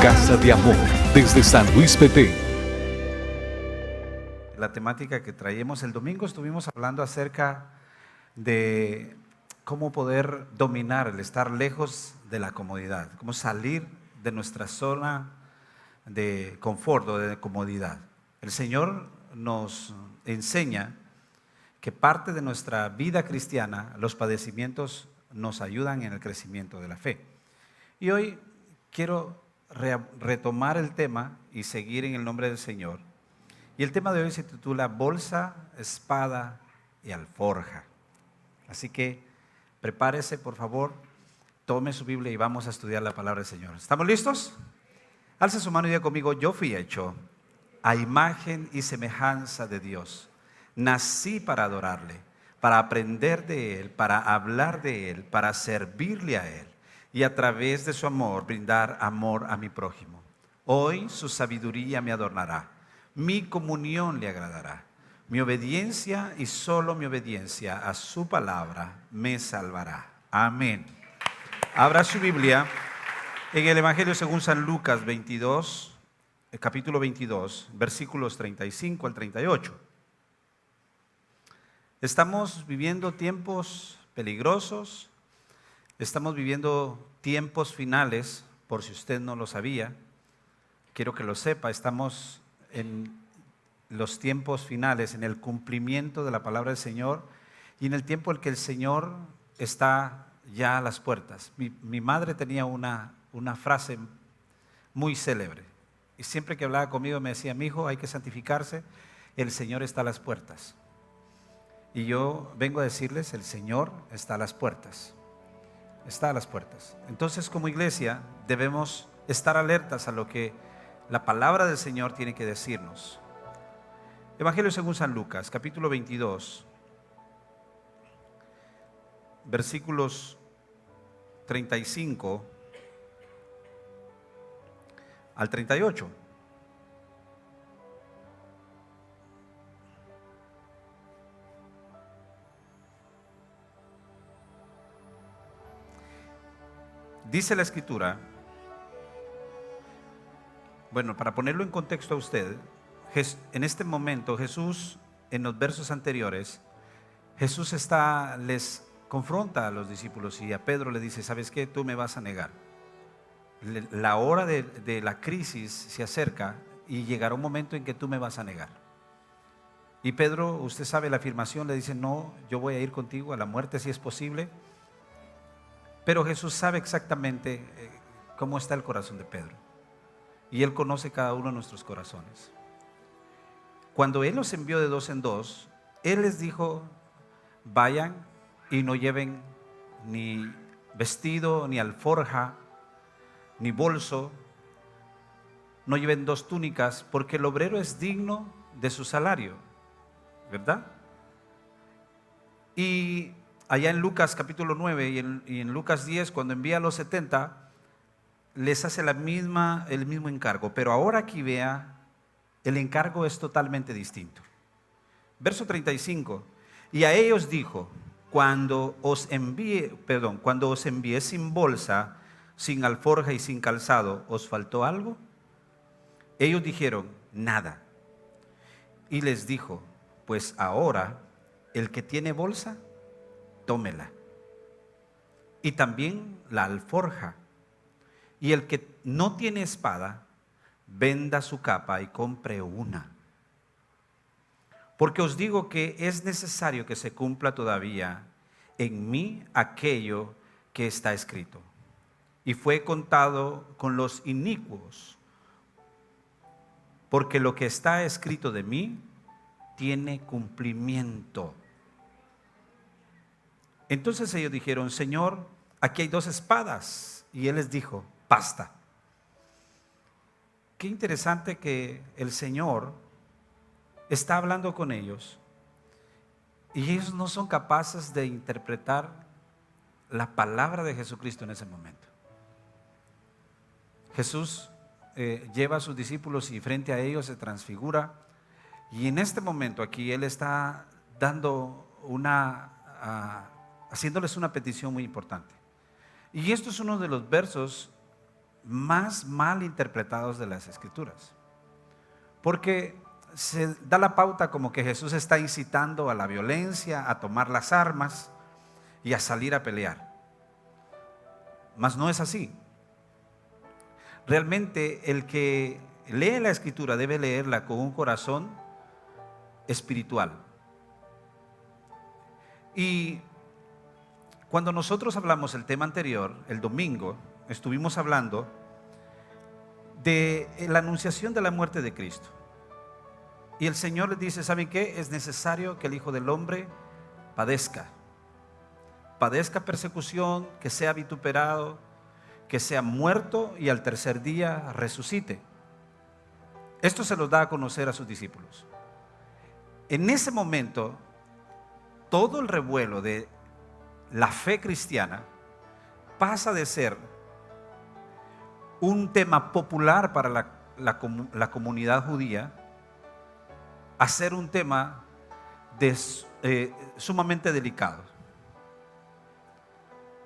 Casa de Amor, desde San Luis, PT. La temática que traíamos el domingo, estuvimos hablando acerca de cómo poder dominar el estar lejos de la comodidad, cómo salir de nuestra zona de confort o de comodidad. El Señor nos enseña que parte de nuestra vida cristiana, los padecimientos nos ayudan en el crecimiento de la fe. Y hoy quiero retomar el tema y seguir en el nombre del Señor. Y el tema de hoy se titula Bolsa, Espada y Alforja. Así que prepárese, por favor, tome su Biblia y vamos a estudiar la palabra del Señor. ¿Estamos listos? Alza su mano y diga conmigo: yo fui hecho a imagen y semejanza de Dios. Nací para adorarle, para aprender de Él, para hablar de Él, para servirle a Él y a través de su amor brindar amor a mi prójimo. Hoy su sabiduría me adornará, mi comunión le agradará, mi obediencia y solo mi obediencia a su palabra me salvará. Amén. Abra su Biblia en el Evangelio según San Lucas 22, capítulo 22, versículos 35 al 38. Estamos viviendo tiempos peligrosos. Estamos viviendo tiempos finales, por si usted no lo sabía, quiero que lo sepa, estamos en los tiempos finales, en el cumplimiento de la palabra del Señor y en el tiempo en que el Señor está ya a las puertas. Mi madre tenía una frase muy célebre y siempre que hablaba conmigo me decía: mi hijo, hay que santificarse, el Señor está a las puertas. Y yo vengo a decirles: el Señor está a las puertas. Está a las puertas. Entonces, como iglesia debemos estar alertas a lo que la palabra del Señor tiene que decirnos. Evangelio según San Lucas, capítulo 22, versículos 35 al 38. Dice la Escritura, bueno, para ponerlo en contexto a usted, en este momento Jesús, en los versos anteriores, Jesús les confronta a los discípulos y a Pedro le dice: ¿sabes qué? Tú me vas a negar. La hora de la crisis se acerca y llegará un momento en que tú me vas a negar. Y Pedro, usted sabe la afirmación, le dice: no, yo voy a ir contigo a la muerte si es posible. Pero Jesús sabe exactamente cómo está el corazón de Pedro. Y Él conoce cada uno de nuestros corazones. Cuando Él los envió de dos en dos, Él les dijo: vayan y no lleven ni vestido, ni alforja, ni bolso. No lleven dos túnicas, porque el obrero es digno de su salario, ¿verdad? Y allá en Lucas capítulo 9 y en Lucas 10, cuando envía a los 70, les hace el mismo encargo. Pero ahora aquí vea, el encargo es totalmente distinto. Verso 35, y a ellos dijo: cuando os envié sin bolsa, sin alforja y sin calzado, ¿os faltó algo? Ellos dijeron: nada. Y les dijo: pues ahora el que tiene bolsa, tómela, y también la alforja, y el que no tiene espada, venda su capa y compre una. Porque os digo que es necesario que se cumpla todavía en mí aquello que está escrito. Y fue contado con los inicuos, porque lo que está escrito de mí tiene cumplimiento. Entonces ellos dijeron: Señor, aquí hay dos espadas. Y Él les dijo: basta. Qué interesante que el Señor está hablando con ellos y ellos no son capaces de interpretar la palabra de Jesucristo en ese momento. Jesús lleva a sus discípulos y frente a ellos se transfigura, y en este momento aquí Él está dando haciéndoles una petición muy importante. Y esto es uno de los versos más mal interpretados de las Escrituras. Porque se da la pauta como que Jesús está incitando a la violencia, a tomar las armas y a salir a pelear. Mas no es así. Realmente el que lee la Escritura debe leerla con un corazón espiritual. Y cuando nosotros hablamos el tema anterior, el domingo, estuvimos hablando de la anunciación de la muerte de Cristo. Y el Señor les dice, ¿saben qué? Es necesario que el Hijo del Hombre padezca persecución, que sea vituperado, que sea muerto y al tercer día resucite. Esto se los da a conocer a sus discípulos. En ese momento, todo el revuelo de la fe cristiana pasa de ser un tema popular para la comunidad judía a ser un tema sumamente delicado.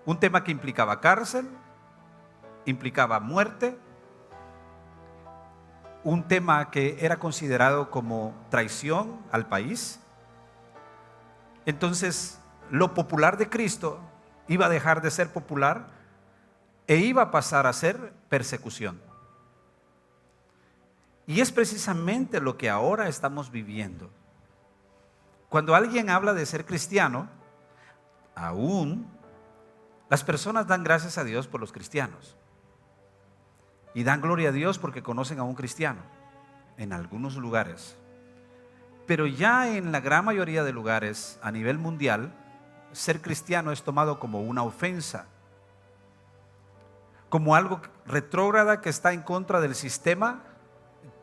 Un tema que implicaba cárcel, implicaba muerte, un tema que era considerado como traición al país. Entonces, lo popular de Cristo iba a dejar de ser popular e iba a pasar a ser persecución. Y es precisamente lo que ahora estamos viviendo. Cuando alguien habla de ser cristiano, aún las personas dan gracias a Dios por los cristianos. Y dan gloria a Dios porque conocen a un cristiano en algunos lugares. Pero ya en la gran mayoría de lugares a nivel mundial, ser cristiano es tomado como una ofensa, como algo retrógrada que está en contra del sistema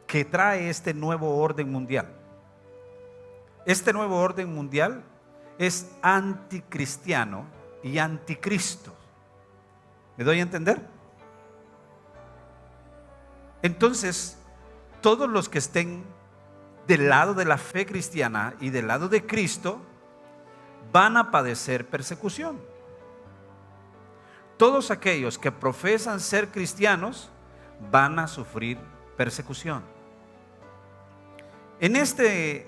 que trae este nuevo orden mundial. Este nuevo orden mundial es anticristiano y anticristo. ¿Me doy a entender? Entonces, todos los que estén del lado de la fe cristiana y del lado de Cristo van a padecer persecución. Todos aquellos que profesan ser cristianos van a sufrir persecución. En este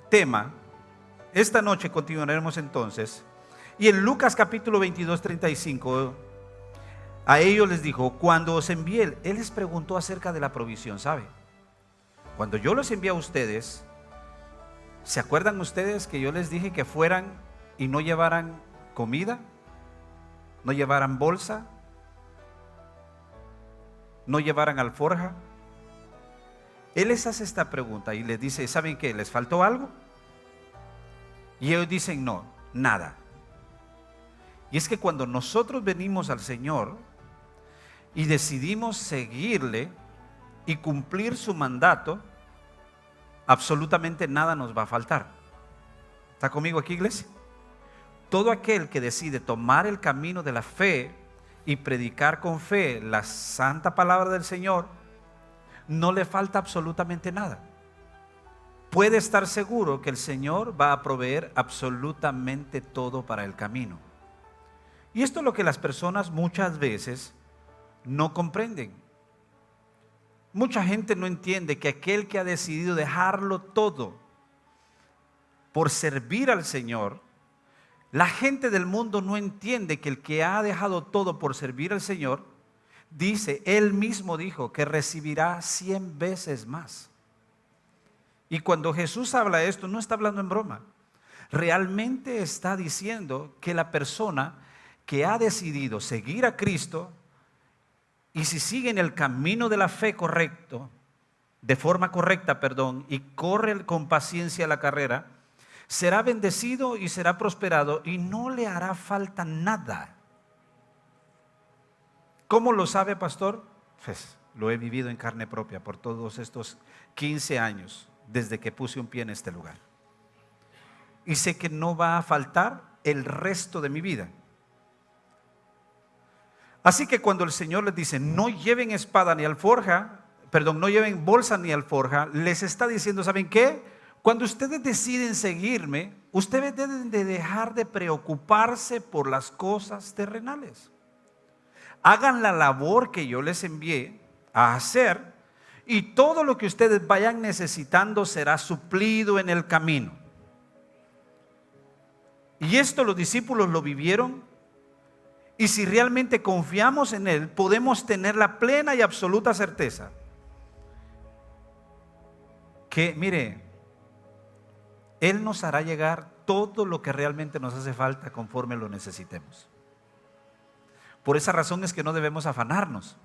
tema, esta noche continuaremos entonces, y en Lucas capítulo 22, 35, a ellos les dijo, cuando os envié, Él les preguntó acerca de la provisión, ¿sabe? Cuando yo los envié a ustedes, ¿se acuerdan ustedes que yo les dije que fueran y no llevaran comida? ¿No llevaran bolsa? ¿No llevaran alforja? Él les hace esta pregunta y les dice, ¿saben qué? ¿Les faltó algo? Y ellos dicen, no, nada. Y es que cuando nosotros venimos al Señor y decidimos seguirle y cumplir su mandato, absolutamente nada nos va a faltar. ¿Está conmigo aquí, iglesia? Todo aquel que decide tomar el camino de la fe y predicar con fe la santa palabra del Señor, no le falta absolutamente nada. Puede estar seguro que el Señor va a proveer absolutamente todo para el camino. Y esto es lo que las personas muchas veces no comprenden. Mucha gente no entiende que aquel que ha decidido dejarlo todo por servir al Señor, la gente del mundo no entiende que el que ha dejado todo por servir al Señor, dice, Él mismo dijo que recibirá 100 veces más. Y cuando Jesús habla esto, no está hablando en broma. Realmente está diciendo que la persona que ha decidido seguir a Cristo, y si sigue en el camino de la fe correcto, de forma correcta, y corre con paciencia la carrera, será bendecido y será prosperado y no le hará falta nada. ¿Cómo lo sabe, pastor? Pues lo he vivido en carne propia por todos estos 15 años desde que puse un pie en este lugar. Y sé que no va a faltar el resto de mi vida. Así que cuando el Señor les dice, no lleven espada ni alforja, no lleven bolsa ni alforja, les está diciendo, ¿saben qué? Cuando ustedes deciden seguirme, ustedes deben de dejar de preocuparse por las cosas terrenales. hagan la labor que yo les envié a hacer, y todo lo que ustedes vayan necesitando será suplido en el camino. Y esto los discípulos lo vivieron, y si realmente confiamos en Él, podemos tener la plena y absoluta certeza que, mire, Él nos hará llegar todo lo que realmente nos hace falta conforme lo necesitemos. Por esa razón es que no debemos afanarnos.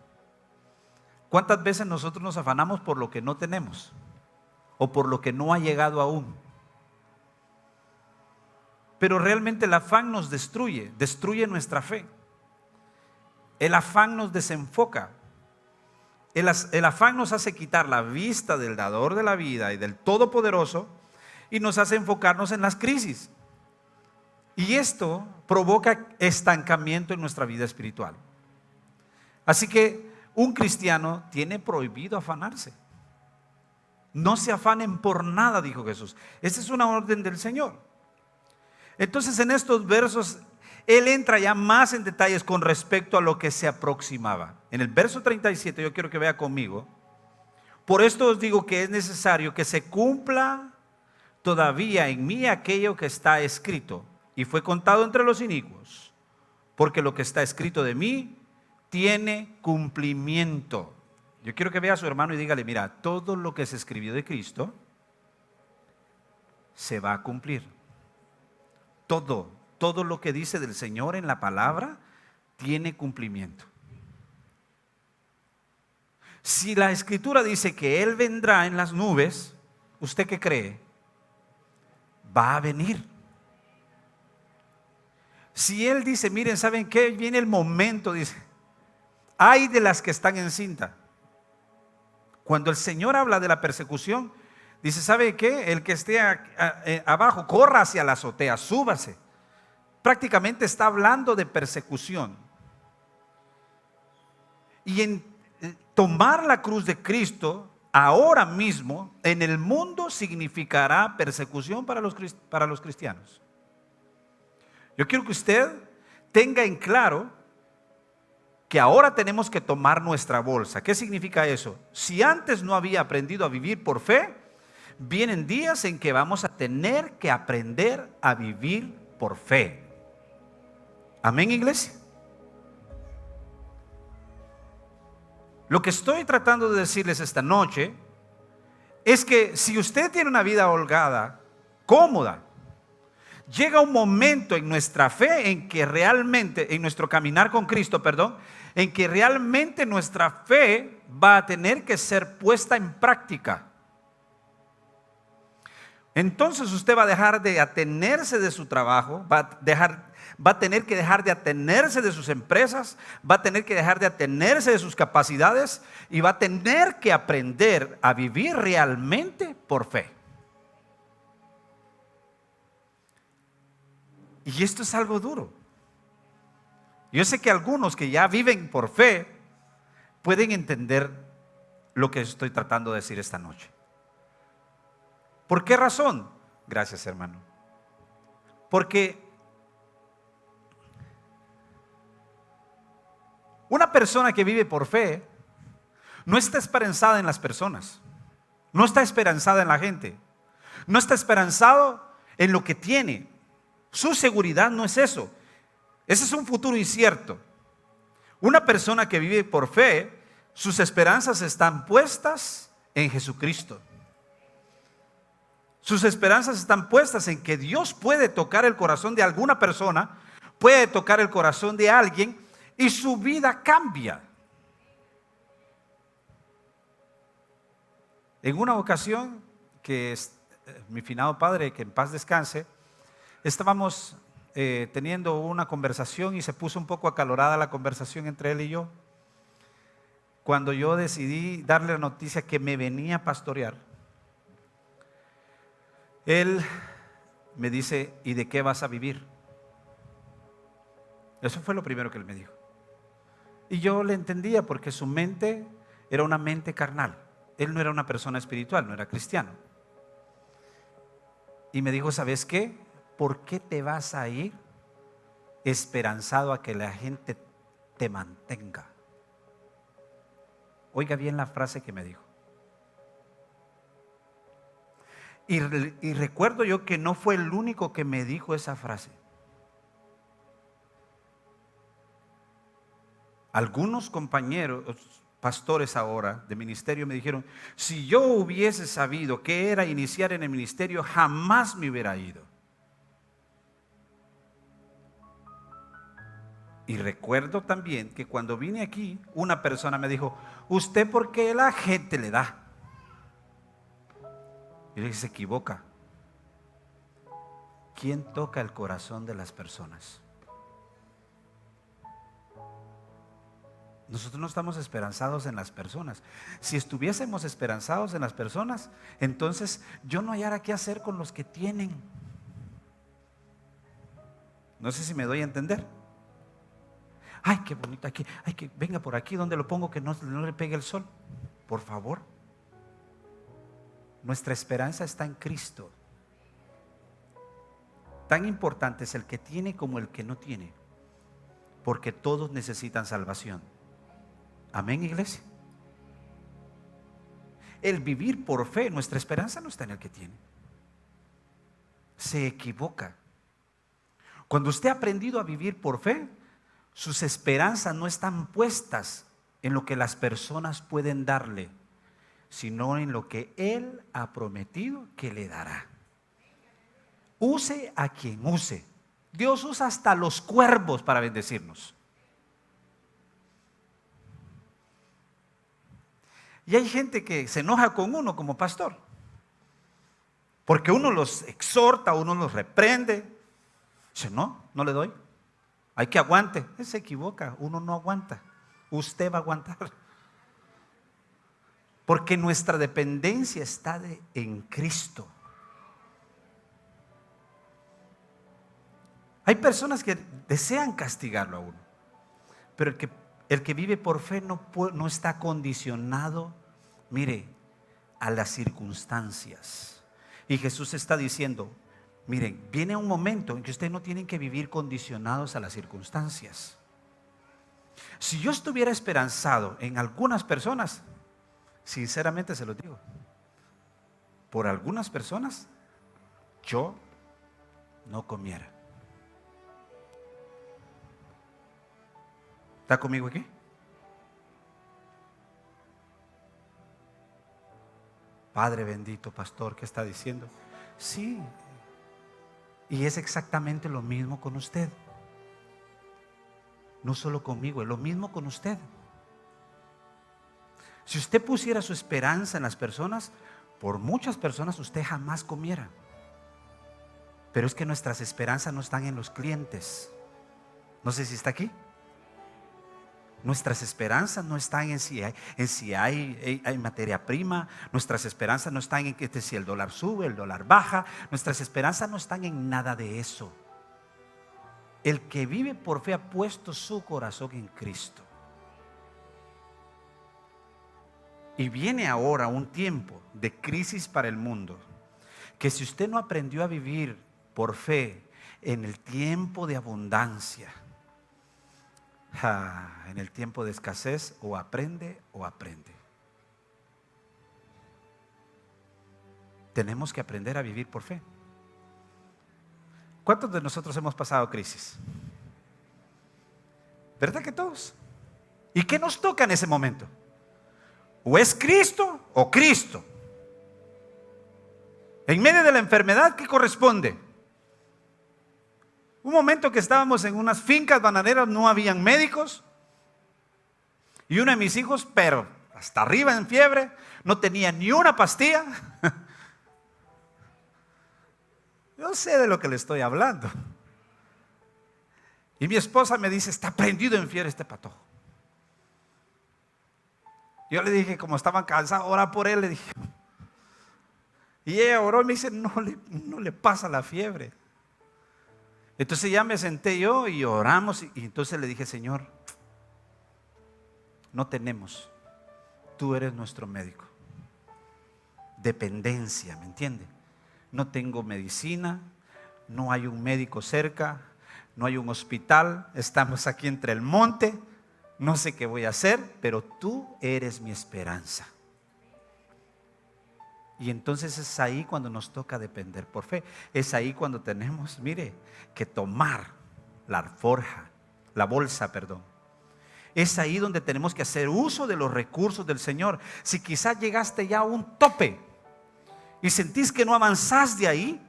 ¿Cuántas veces nosotros nos afanamos por lo que no tenemos o por lo que no ha llegado aún? Pero realmente el afán nos destruye nuestra fe. El afán nos desenfoca. El afán nos hace quitar la vista del dador de la vida y del Todopoderoso, y nos hace enfocarnos en las crisis. Y esto provoca estancamiento en nuestra vida espiritual. Así que un cristiano tiene prohibido afanarse. No se afanen por nada, dijo Jesús. Esta es una orden del Señor. Entonces, en estos versos Él entra ya más en detalles con respecto a lo que se aproximaba. En el verso 37, yo quiero que vea conmigo: por esto os digo que es necesario que se cumpla todavía en mí aquello que está escrito, y fue contado entre los inicuos, porque lo que está escrito de mí tiene cumplimiento. Yo quiero que vea a su hermano y dígale: mira, todo lo que se escribió de Cristo se va a cumplir. Todo lo que dice del Señor en la palabra tiene cumplimiento. Si la Escritura dice que Él vendrá en las nubes, ¿usted qué cree? Va a venir. Si Él dice, miren, ¿saben qué? Viene el momento, dice, ay de las que están en cinta. Cuando el Señor habla de la persecución, dice, ¿sabe qué? El que esté abajo, corra hacia la azotea, súbase. Prácticamente está hablando de persecución. Y en tomar la cruz de Cristo ahora mismo en el mundo significará persecución para los cristianos. Yo quiero que usted tenga en claro que ahora tenemos que tomar nuestra bolsa. ¿Qué significa eso? Si antes no había aprendido a vivir por fe, vienen días en que vamos a tener que aprender a vivir por fe. Amén, iglesia. Lo que estoy tratando de decirles esta noche es que si usted tiene una vida holgada, cómoda, llega un momento en nuestra fe en que realmente, en nuestro caminar con Cristo, en que realmente nuestra fe va a tener que ser puesta en práctica. Entonces usted va a dejar de atenerse de su trabajo, va a tener que dejar de atenerse de sus empresas, va a tener que dejar de atenerse de sus capacidades y va a tener que aprender a vivir realmente por fe. Y esto es algo duro. Yo sé que algunos que ya viven por fe pueden entender lo que estoy tratando de decir esta noche. ¿Por qué razón? Gracias, hermano. Porque una persona que vive por fe no está esperanzada en las personas, no está esperanzada en la gente, no está esperanzado en lo que tiene. Su seguridad no es eso. Ese es un futuro incierto. Una persona que vive por fe, sus esperanzas están puestas en Jesucristo. Sus esperanzas están puestas en que Dios puede tocar el corazón de alguna persona, puede tocar el corazón de alguien y su vida cambia. En una ocasión, que mi finado padre, que en paz descanse, estábamos teniendo una conversación y se puso un poco acalorada la conversación entre él y yo. Cuando yo decidí darle la noticia que me venía a pastorear, él me dice, ¿y de qué vas a vivir? Eso fue lo primero que él me dijo. Y yo le entendía porque su mente era una mente carnal. Él no era una persona espiritual, no era cristiano. Y me dijo, ¿sabes qué? ¿Por qué te vas a ir esperanzado a que la gente te mantenga. Oiga bien la frase que me dijo. Y recuerdo yo que no fue el único que me dijo esa frase. Algunos compañeros, pastores ahora de ministerio me dijeron, si yo hubiese sabido qué era iniciar en el ministerio, jamás me hubiera ido. Y recuerdo también que cuando vine aquí, una persona me dijo, ¿usted por qué la gente le da? Y le dije, se equivoca. ¿Quién toca el corazón de las personas? Nosotros no estamos esperanzados en las personas. Si estuviésemos esperanzados en las personas, entonces yo no hallara qué hacer con los que tienen. No sé si me doy a entender. Ay, qué bonito aquí. Ay, que venga por aquí donde lo pongo que no le pegue el sol. Por favor. Nuestra esperanza está en Cristo. Tan importante es el que tiene como el que no tiene, porque todos necesitan salvación. Amén, iglesia. El vivir por fe, nuestra esperanza no está en el que tiene. Se equivoca. Cuando usted ha aprendido a vivir por fe, sus esperanzas no están puestas en lo que las personas pueden darle, sino en lo que Él ha prometido que le dará. Use a quien use. Dios usa hasta los cuervos para bendecirnos. Y hay gente que se enoja con uno como pastor, porque uno los exhorta, uno los reprende. Dice, no le doy. Hay que aguante. Él se equivoca, uno no aguanta. Usted va a aguantar. Porque nuestra dependencia está en Cristo. Hay personas que desean castigarlo a uno, pero el que vive por fe no está condicionado, mire, a las circunstancias. Y Jesús está diciendo, miren, viene un momento en que ustedes no tienen que vivir condicionados a las circunstancias. Si yo estuviera esperanzado en algunas personas, sinceramente se los digo, por algunas personas yo no comiera. ¿Está conmigo aquí? Padre bendito, pastor, ¿qué está diciendo? Sí, y es exactamente lo mismo con usted. No solo conmigo, es lo mismo con usted. Si usted pusiera su esperanza en las personas, por muchas personas usted jamás comiera. Pero es que nuestras esperanzas no están en los clientes. No sé si está aquí. Nuestras esperanzas no están en si hay materia prima. Nuestras esperanzas no están en que si el dólar sube, el dólar baja. Nuestras esperanzas no están en nada de eso. El que vive por fe ha puesto su corazón en Cristo. Y viene ahora un tiempo de crisis para el mundo, que si usted no aprendió a vivir por fe en el tiempo de abundancia, en el tiempo de escasez, o aprende o aprende. Tenemos que aprender a vivir por fe. ¿Cuántos de nosotros hemos pasado crisis? ¿Verdad que todos? ¿Y qué nos toca en ese momento? O es Cristo o Cristo. En medio de la enfermedad, ¿qué corresponde? Un momento que estábamos en unas fincas bananeras, no habían médicos, y uno de mis hijos, pero hasta arriba en fiebre, no tenía ni una pastilla. Yo sé de lo que le estoy hablando. Y mi esposa me dice, está prendido en fiebre este patojo. Yo le dije, como estaban cansados, ora por él, le dije. Y ella oró y me dice, no le pasa la fiebre. Entonces ya me senté yo y oramos, y entonces le dije, Señor, no tenemos, tú eres nuestro médico. Dependencia, ¿me entiende? No tengo medicina, no hay un médico cerca, no hay un hospital, estamos aquí entre el monte. no sé qué voy a hacer, pero tú eres mi esperanza. Y entonces es ahí cuando nos toca depender por fe. Es ahí cuando tenemos, mire, que tomar la alforja, la bolsa, perdón. Es ahí donde tenemos que hacer uso de los recursos del Señor. Si quizás llegaste ya a un tope y sentís que no avanzás de ahí,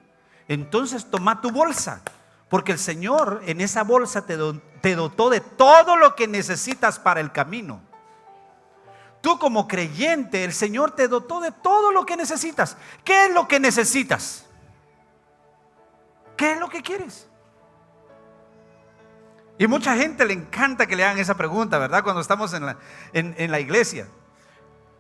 entonces toma tu bolsa, porque el Señor en esa bolsa te dotó de todo lo que necesitas para el camino. Tú como creyente, el Señor te dotó de todo lo que necesitas. ¿Qué es lo que necesitas? ¿Qué es lo que quieres? Y mucha gente le encanta que le hagan esa pregunta, ¿verdad? Cuando estamos en la iglesia.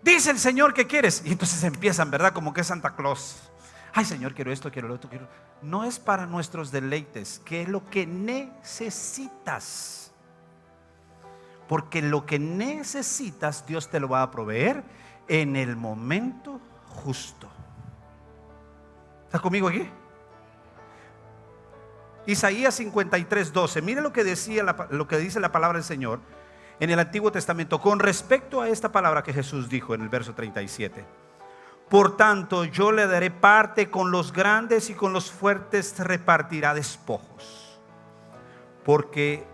Dice el Señor, ¿qué quieres? Y entonces empiezan, ¿verdad? Como que es Santa Claus. Ay, Señor, quiero esto, quiero lo otro, quiero. No es para nuestros deleites. ¿Qué es lo que necesitas? Porque lo que necesitas, Dios te lo va a proveer en el momento justo. ¿Estás conmigo aquí? Isaías 53:12. Mire lo que dice la palabra del Señor en el Antiguo Testamento con respecto a esta palabra que Jesús dijo en el verso 37. Por tanto, yo le daré parte con los grandes y con los fuertes repartirá despojos. Porque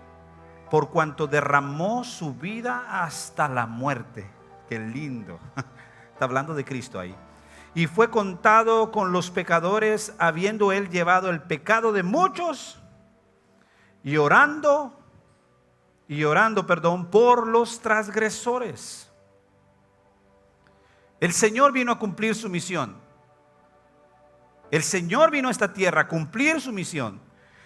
por cuanto derramó su vida hasta la muerte. Qué lindo. Está hablando de Cristo ahí. Y fue contado con los pecadores, habiendo él llevado el pecado de muchos, y orando, por los transgresores. El Señor vino a cumplir su misión. El Señor vino a esta tierra a cumplir su misión.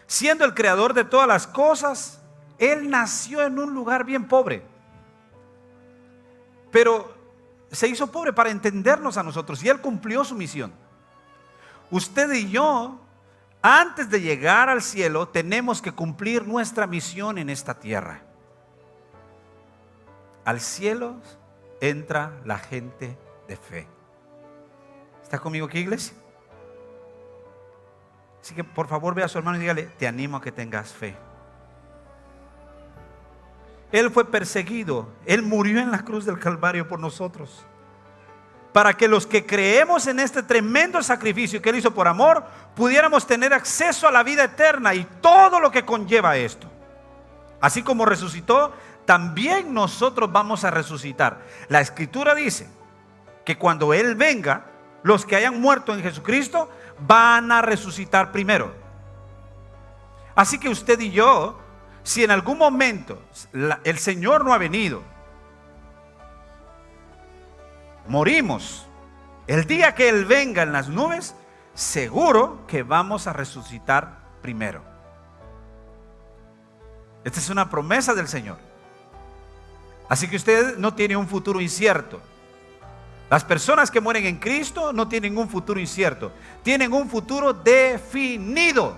Siendo el creador de todas las cosas, Él nació en un lugar bien pobre, pero se hizo pobre para entendernos a nosotros, y Él cumplió su misión. Usted y yo, antes de llegar al cielo, tenemos que cumplir nuestra misión en esta tierra. Al cielo entra la gente de fe. ¿Está conmigo aquí, iglesia? Así que por favor ve a su hermano y dígale: te animo a que tengas fe. Él fue perseguido, Él murió en la cruz del Calvario por nosotros, para que los que creemos en este tremendo sacrificio que Él hizo por amor, pudiéramos tener acceso a la vida eterna y todo lo que conlleva esto. Así como resucitó, también nosotros vamos a resucitar. La Escritura dice que cuando Él venga, los que hayan muerto en Jesucristo van a resucitar primero. Así que usted y yo, si en algún momento el Señor no ha venido, morimos, el día que Él venga en las nubes, seguro que vamos a resucitar primero. Esta es una promesa del Señor. Así que usted no tiene un futuro incierto. Las personas que mueren en Cristo no tienen un futuro incierto, tienen un futuro definido.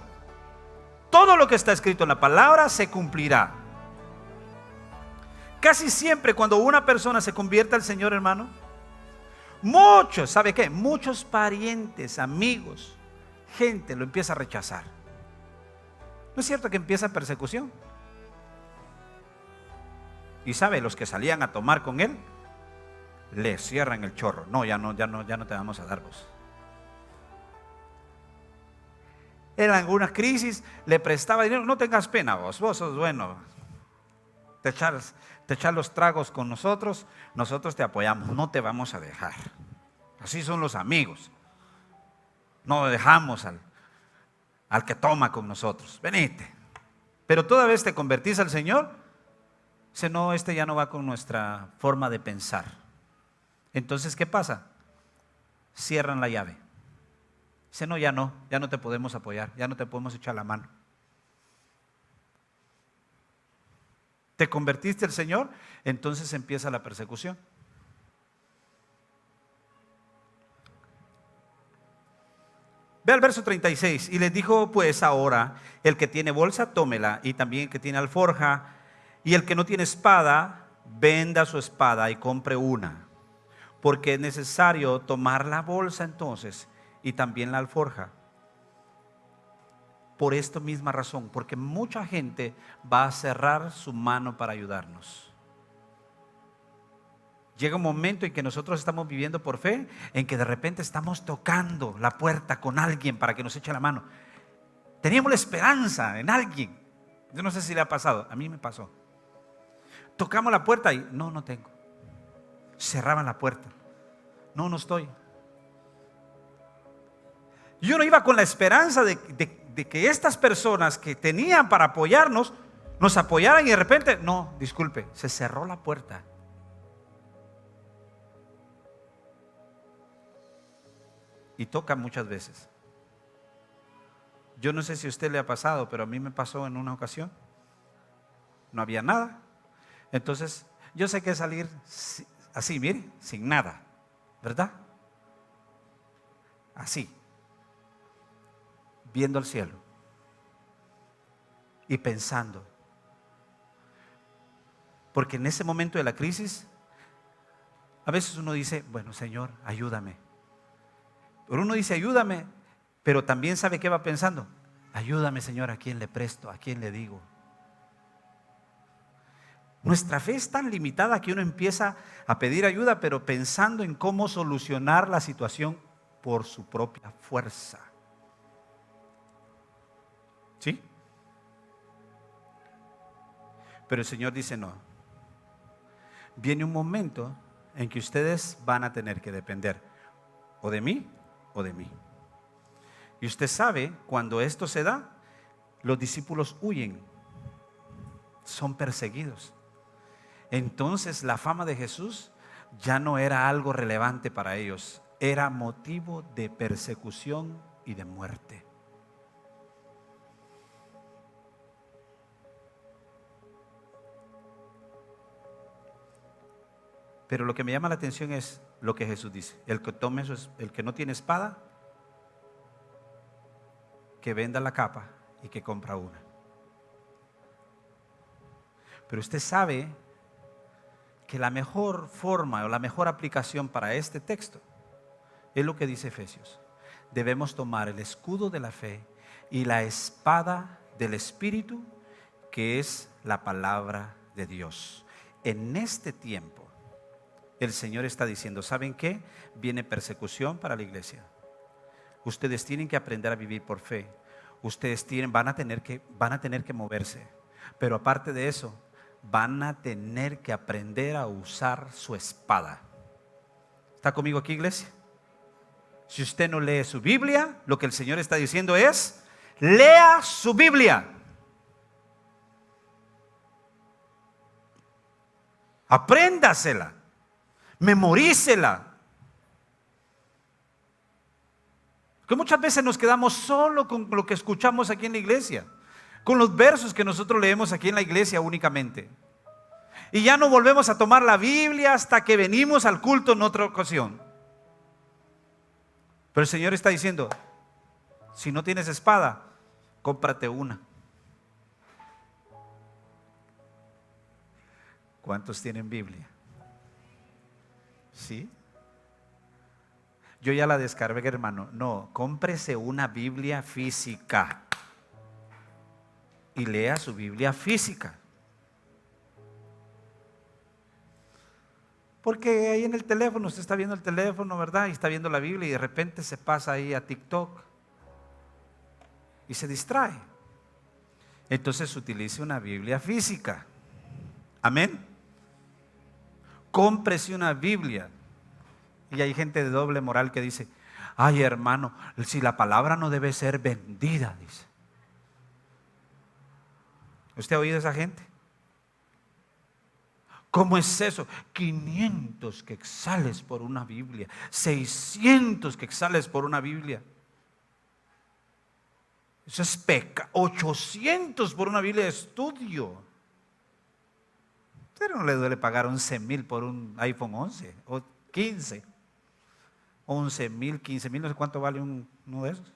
Todo lo que está escrito en la palabra se cumplirá. Casi siempre cuando una persona se convierte al Señor, hermano, muchos, ¿sabe qué? Muchos parientes, amigos, gente lo empieza a rechazar. ¿No es cierto que empieza persecución? Y sabe, los que salían a tomar con él, le cierran el chorro. No, ya no te vamos a dar vos. En alguna crisis le prestaba dinero. No tengas pena vos sos bueno. Te echas los tragos con nosotros, nosotros te apoyamos, no te vamos a dejar. Así son los amigos. No dejamos al que toma con nosotros. Venite. Pero toda vez te convertís al Señor, dice: no, este ya no va con nuestra forma de pensar. Entonces, ¿qué pasa? Cierran la llave. Dice: no te podemos apoyar, ya no te podemos echar la mano. ¿Te convertiste al Señor? Entonces empieza la persecución. Ve al verso 36. Y les dijo: pues ahora, el que tiene bolsa, tómela, y también el que tiene alforja, y el que no tiene espada, venda su espada y compre una. Porque es necesario tomar la bolsa entonces y también la alforja. Por esta misma razón, porque mucha gente va a cerrar su mano para ayudarnos. Llega un momento en que nosotros estamos viviendo por fe, en que de repente estamos tocando la puerta con alguien para que nos eche la mano. Teníamos la esperanza en alguien. Yo no sé si le ha pasado, a mí me pasó. Tocamos la puerta y no tengo. Cerraban la puerta. No estoy. Yo no iba con la esperanza de que estas personas que tenían para apoyarnos, nos apoyaran y de repente, no, disculpe, se cerró la puerta. Y toca muchas veces. Yo no sé si a usted le ha pasado, pero a mí me pasó en una ocasión. No había nada. Entonces, yo sé que salir así, mire, sin nada, ¿verdad? Así, viendo al cielo y pensando. Porque en ese momento de la crisis, a veces uno dice, bueno, Señor, ayúdame. Pero uno dice, ayúdame, pero también sabe qué va pensando. Ayúdame, Señor, ¿a quién le presto? ¿A quién le digo? Nuestra fe es tan limitada que uno empieza a pedir ayuda, pero pensando en cómo solucionar la situación por su propia fuerza. ¿Sí? Pero el Señor dice no. Viene un momento en que ustedes van a tener que depender o de mí o de mí. Y usted sabe, cuando esto se da, los discípulos huyen, son perseguidos. Entonces la fama de Jesús ya no era algo relevante para ellos, era motivo de persecución y de muerte. Pero lo que me llama la atención es lo que Jesús dice: el que no tiene espada, que venda la capa y que compra una. Pero usted sabe que la mejor forma o la mejor aplicación para este texto es lo que dice Efesios. Debemos tomar el escudo de la fe y la espada del Espíritu, que es la palabra de Dios. En este tiempo el Señor está diciendo, ¿saben qué? Viene persecución para la iglesia. Ustedes tienen que aprender a vivir por fe. Ustedes van a tener que moverse. Pero aparte de eso, van a tener que aprender a usar su espada. ¿Está conmigo aquí, iglesia? Si usted no lee su Biblia, lo que el Señor está diciendo es, lea su Biblia. Apréndasela. Memorícela. Porque muchas veces nos quedamos solo con lo que escuchamos aquí en la iglesia, con los versos que nosotros leemos aquí en la iglesia únicamente. Y ya no volvemos a tomar la Biblia hasta que venimos al culto en otra ocasión. Pero el Señor está diciendo, si no tienes espada, cómprate una. ¿Cuántos tienen Biblia? ¿Sí? Yo ya la descargué, hermano. No, cómprese una Biblia física y lea su Biblia física. Porque ahí en el teléfono, usted está viendo el teléfono, ¿verdad? Y está viendo la Biblia y de repente se pasa ahí a TikTok y se distrae. Entonces utilice una Biblia física. Amén. Cómprese una Biblia. Y hay gente de doble moral que dice, ay, hermano, si la palabra no debe ser vendida, dice. ¿Usted ha oído a esa gente? ¿Cómo es eso? 500 quetzales por una Biblia, 600 quetzales por una Biblia. Eso es 800 por una Biblia de estudio. ¿Usted no le duele pagar 11,000 por un iPhone 11 o 15? 11,000, 15,000, no sé cuánto vale uno de esos.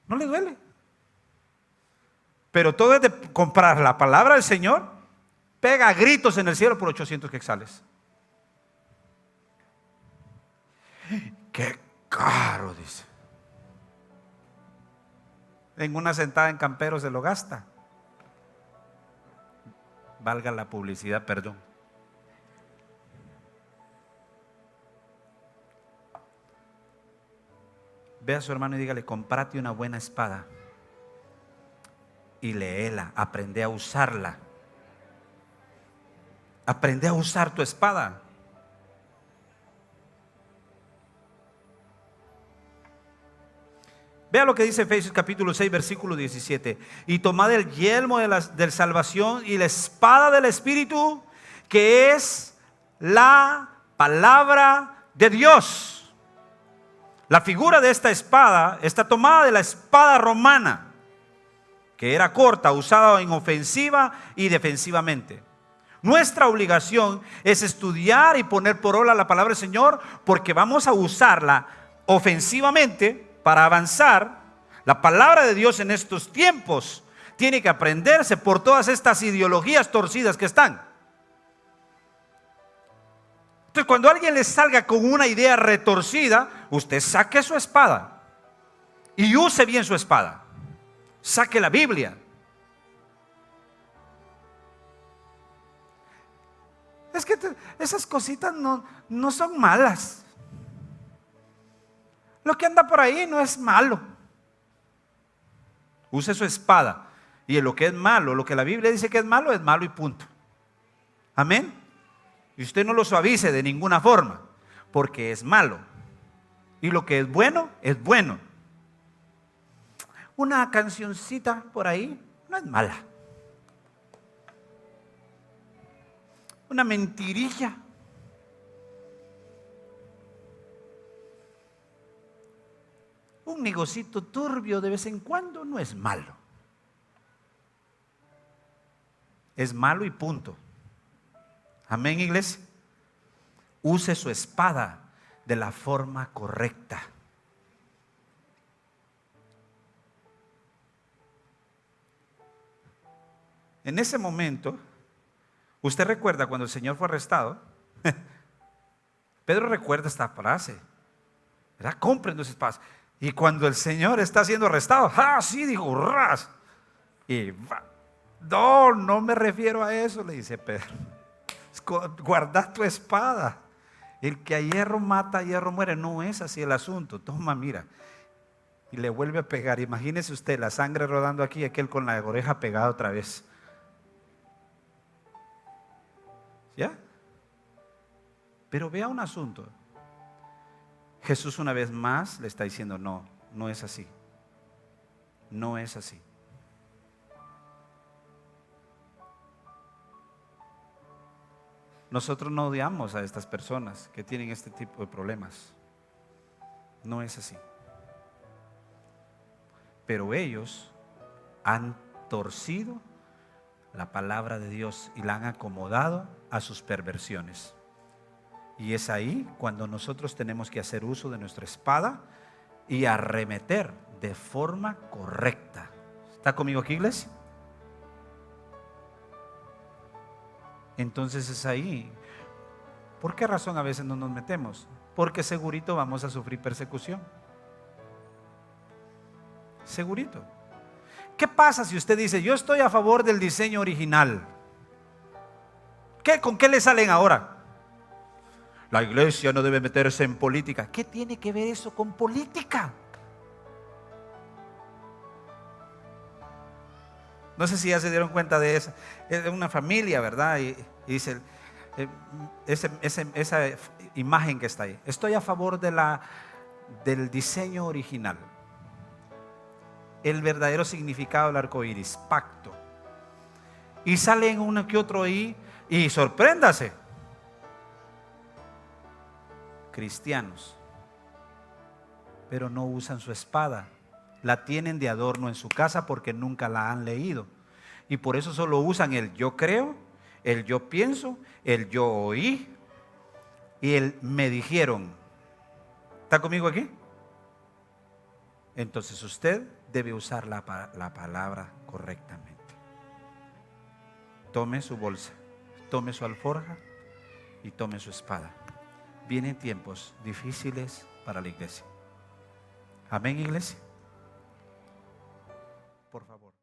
No le duele. Pero todo es de comprar la palabra del Señor, pega gritos en el cielo por 800 quetzales. Qué caro, dice. En una sentada en Campero se lo gasta. Valga la publicidad, perdón. Ve a su hermano y dígale, cómprate una buena espada y léela, aprende a usarla. Aprende a usar tu espada. Vea lo que dice Efesios capítulo 6, versículo 17. Y tomad el yelmo de salvación y la espada del Espíritu, que es la palabra de Dios. La figura de esta espada está tomada de la espada romana, que era corta, usada en ofensiva y defensivamente. Nuestra obligación es estudiar y poner por obra la palabra del Señor, porque vamos a usarla ofensivamente para avanzar. La palabra de Dios en estos tiempos tiene que aprenderse por todas estas ideologías torcidas que están. Entonces, cuando alguien le salga con una idea retorcida, usted saque su espada y use bien su espada. Saque la Biblia. Es que esas cositas no son malas. Lo que anda por ahí no es malo. Use su espada. Y en lo que es malo, lo que la Biblia dice que es malo y punto. Amén. Y usted no lo suavice de ninguna forma, porque es malo. Y lo que es bueno, es bueno. Una cancioncita por ahí no es mala. Una mentirilla. Un negocito turbio de vez en cuando no es malo. Es malo y punto. Amén, iglesia. Use su espada de la forma correcta. En ese momento, usted recuerda cuando el Señor fue arrestado. Pedro recuerda esta frase, ¿verdad? Compren sus espadas. Y cuando el Señor está siendo arrestado, sí, dijo, ras. Y va. No me refiero a eso, le dice Pedro. Guarda tu espada. El que a hierro mata, a hierro muere. No es así el asunto. Toma, mira. Y le vuelve a pegar. Imagínese usted la sangre rodando aquí y aquel con la oreja pegada otra vez. ¿Ya? Pero vea un asunto. Jesús una vez más le está diciendo, no es así. No es así. Nosotros no odiamos a estas personas que tienen este tipo de problemas. No es así. Pero ellos han torcido la palabra de Dios y la han acomodado a sus perversiones. Y es ahí cuando nosotros tenemos que hacer uso de nuestra espada y arremeter de forma correcta. ¿Está conmigo aquí, iglesia? Entonces es ahí. ¿Por qué razón a veces no nos metemos? Porque segurito vamos a sufrir persecución. Segurito. ¿Qué pasa si usted dice, yo estoy a favor del diseño original? ¿Con qué le salen ahora? La iglesia no debe meterse en política. ¿Qué tiene que ver eso con política? No sé si ya se dieron cuenta de eso. Es de una familia, ¿verdad? Y dice, esa imagen que está ahí. Estoy a favor del diseño original. El verdadero significado del arco iris, pacto. Y salen uno que otro ahí y sorpréndase. Cristianos, pero no usan su espada. La tienen de adorno en su casa porque nunca la han leído. Y por eso solo usan el yo creo, el yo pienso, el yo oí y el me dijeron. ¿Está conmigo aquí? Entonces usted debe usar la palabra correctamente. Tome su bolsa, tome su alforja y tome su espada. Vienen tiempos difíciles para la iglesia. Amén, iglesia. Por favor.